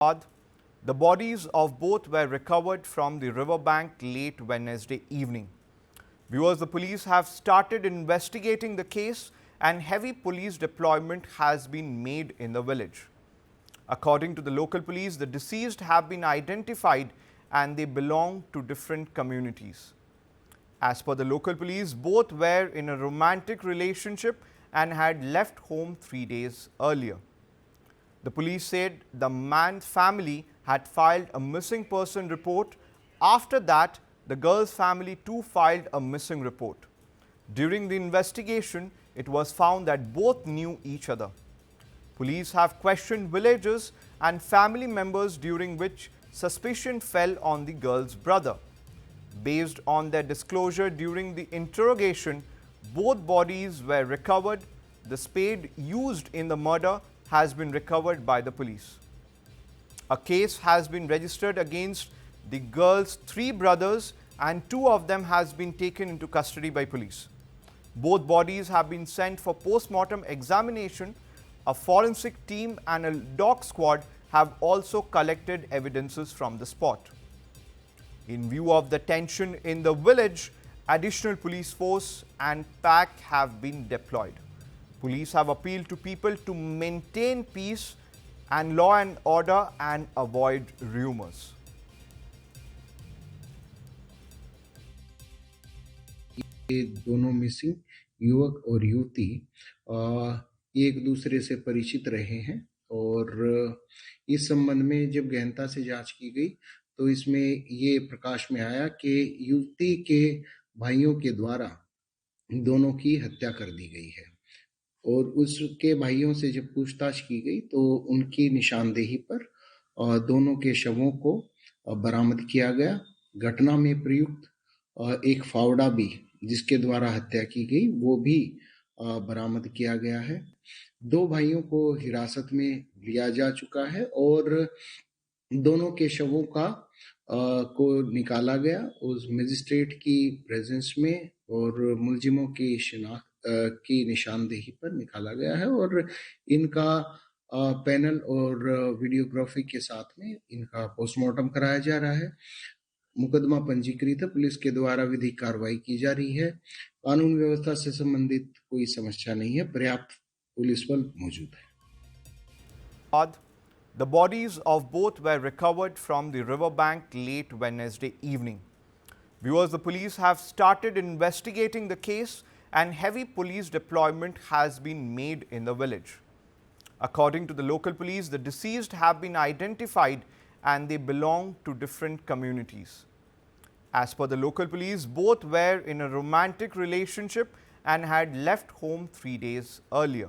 The bodies of both were recovered from the riverbank late Wednesday evening. Viewers, the police have started investigating the case and heavy police deployment has been made in the village. According to the local police, the deceased have been identified and they belong to different communities. As per the local police, both were in a romantic relationship and had left home 3 days earlier. The police said the man's family had filed a missing person report. After that, the girl's family too filed a missing report. During the investigation, it was found that both knew each other. Police have questioned villagers and family members, during which suspicion fell on the girl's brother. Based on their disclosure during the interrogation, both bodies were recovered. The spade used in the murder has been recovered by the police. A case has been registered against the girl's 3 brothers and 2 of them has been taken into custody by police. Both bodies have been sent for post-mortem examination. A forensic team and a dog squad have also collected evidences from the spot. In view of the tension in the village, additional police force and pack have been deployed. Police have appealed to people to maintain peace and law and order and avoid rumors. ये दोनों missing युवक और युवती एक दूसरे से परिचित रहे हैं और इस संबंध में जब गहनता से जांच की गई तो इसमें ये प्रकाश में आया कि युवती के भाइयों के द्वारा दोनों की हत्या कर दी गई है और उसके भाइयों से जब पूछताछ की गई तो उनकी निशानदेही पर दोनों के शवों को बरामद किया गया। घटना में प्रयुक्त एक फावड़ा भी जिसके द्वारा हत्या की गई वो भी बरामद किया गया है। 2 भाइयों को हिरासत में लिया जा चुका है और दोनों के शवों को निकाला गया उस मजिस्ट्रेट की प्रेजेंस में और मुलजिमों की शिनाख्त की निशानदेही पर निकाला गया है और इनका पैनल और वीडियोग्राफी के साथ में इनका पोस्टमार्टम कराया जा रहा है। मुकदमा पंजीकृत है, पुलिस के द्वारा विधिक कार्रवाई की जा रही है। कानून व्यवस्था से संबंधित कोई समस्या नहीं है, पर्याप्त पुलिस बल मौजूद है। The bodies of both were recovered from the riverbank late Wednesday evening. Viewers, the police have started investigating the case and heavy police deployment has been made in the village. According to the local police, the deceased have been identified and they belong to different communities. As per the local police, both were in a romantic relationship and had left home 3 days earlier.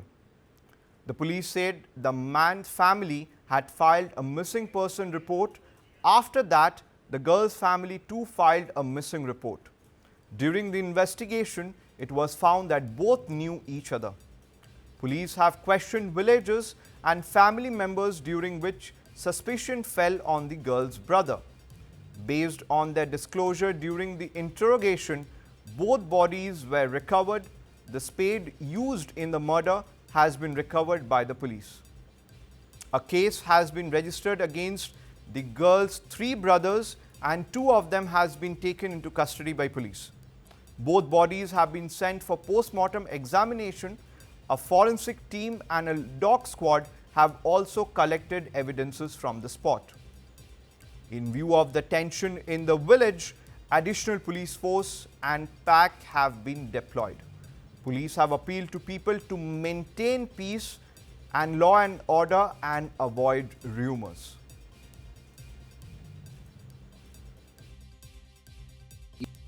The police said the man's family had filed a missing person report. After that, the girl's family too filed a missing report. During the investigation, it was found that both knew each other. Police have questioned villagers and family members, during which suspicion fell on the girl's brother. Based on their disclosure during the interrogation, both bodies were recovered. The spade used in the murder has been recovered by the police. A case has been registered against the girl's 3 brothers and 2 of them has been taken into custody by police. Both bodies have been sent for post-mortem examination. A forensic team and a dog squad have also collected evidences from the spot. In view of the tension in the village, additional police force and pack have been deployed. Police have appealed to people to maintain peace and law and order and avoid rumors.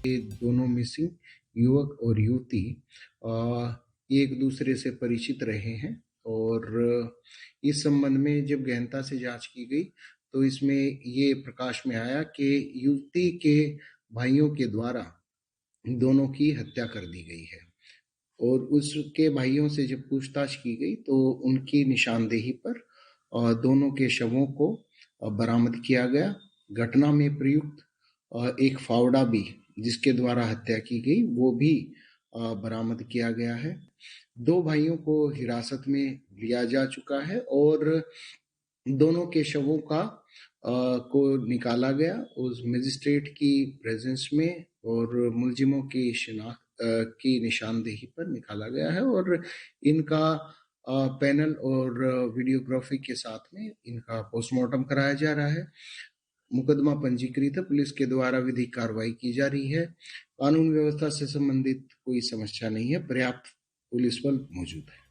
ये दोनों missing युवक और युवती एक दूसरे से परिचित रहे हैं और इस संबंध में जब गहनता से जांच की गई तो इसमें ये प्रकाश में आया कि युवती के भाइयों के द्वारा दोनों की हत्या कर दी गई है और उसके भाइयों से जब पूछताछ की गई तो उनकी निशानदेही पर दोनों के शवों को बरामद किया गया। घटना में प्रयुक्त एक फावड़ा भी जिसके द्वारा हत्या की गई वो भी बरामद किया गया है। 2 भाइयों को हिरासत में लिया जा चुका है और दोनों के शवों को निकाला गया उस मजिस्ट्रेट की प्रेजेंस में और मुलजिमों की की निशानदेही पर निकाला गया है और इनका पैनल और वीडियोग्राफी के साथ में इनका पोस्टमार्टम कराया जा रहा है। मुकदमा पंजीकृत है, पुलिस के द्वारा विधिक कार्रवाई की जा रही है। कानून व्यवस्था से संबंधित कोई समस्या नहीं है, पर्याप्त पुलिस बल मौजूद है।